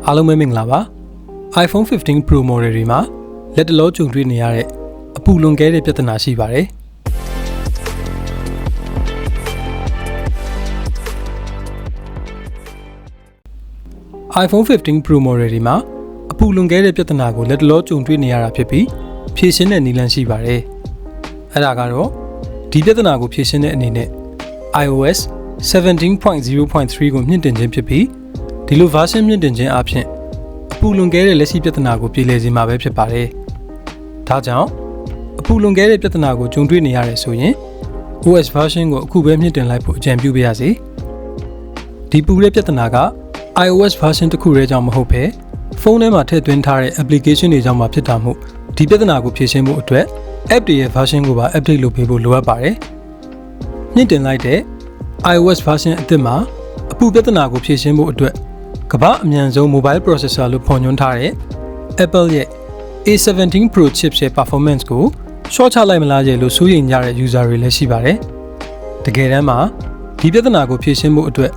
အားလုံးပဲမင်္ဂလာပါ iPhone 15 Pro model တွေမှာလက်တလုံးကြုံတွေ့နေရတဲ့အပူလွန်ကဲတဲ့ပြဿနာရှိပါတယ် iPhone 15 Pro model တွေမှာအပူလွန်ကဲတဲ့ပြဿနာကိုလက်တလုံးကြုံတွေ့နေရတာဖြစ်ပြီးဖြေရှင်းတဲ့နည်းလမ်းရှိပါတယ်အဲ့ဒါကတော့ဒီပြဿနာကိုဖြေရှင်းတဲ့အနေနဲ့ iOS 17.0.3 ကိုမြင့်တင်ခြင်းဖြစ်ပြီးဒီလို version မြင့်တင်ခြင်းအပြင်အပူလွန်ကဲတဲ့လက်ရှိပြဿနာကိုပြေလည်စေမှာပဲဖြစ်ပါတယ်။ဒါကြောင့်အပူလွန်ကဲတဲ့ပြဿနာကိုကြုံတွေ့နေရတယ်ဆိုရင် OS version ကိုအခုပဲမြင့်တင်လိုက်ဖို့အကြံပြုပါရစေ။ဒီပူတဲ့ပြဿနာက iOS version တစ်ခုတည်းကြောင့်မဟုတ်ဘဲဖုန်းထဲမှာထည့်သွင်းထားတဲ့ application တွေကြောင့်မှဖြစ်တာမို့ဒီပြဿနာကိုဖြေရှင်းဖို့အတွက် app တွေရဲ့ version ကိုပါ update လုပ်ပေးဖို့လိုအပ်ပါတယ်။မြင့်တင်လိုက်တဲ့ iOS version အသစ်မှာအပူပြဿနာကိုဖြေရှင်းဖို့အတွက်ကမ္ဘာအမြန်ဆုံး mobile processor လို့ဖော်ညွှန်းထားတဲ့ Apple ရဲ့ A17 Pro chip ရဲ့ performance ကိုရှော့ချလိုက်မလားရဲ့လို့စိုးရိမ်ကြတဲ့ user တွေလည်းရှိပါတယ်။တကယ်တမ်းမှာဒီပြဿနာကိုဖြေရှင်းဖို့အတွက်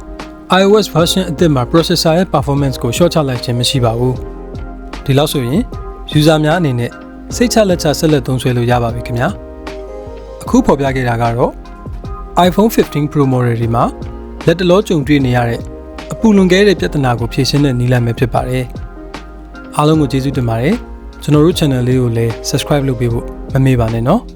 iOS version အသစ်မှာ processor ရဲ့ performance ကိုရှော့ချလိုက်ခြင်းမရှိပါဘူး။ဒီလောက်ဆိုရင် user များအနေနဲ့စိတ်ချလက်ချဆက်လက်သုံးစွဲလို့ရပါပြီခင်ဗျာ။အခုဖော်ပြခဲ့တာကတော့ iPhone 15 Pro model တွေမှာလက်တလုံးကြုံတွေ့နေရတဲ့အပူလွန်ကဲတဲ့ပြဿနာကိုဖြေရှင်းတဲ့နည်းလမ်းပဲဖြစ်ပါတယ်။အားလုံးကိုကျေးဇူးတင်ပါတယ်။ကျွန်တော်တို့ channel လေးကိုလည်း subscribe လုပ်ပေးဖို့မမေ့ပါနဲ့နော်။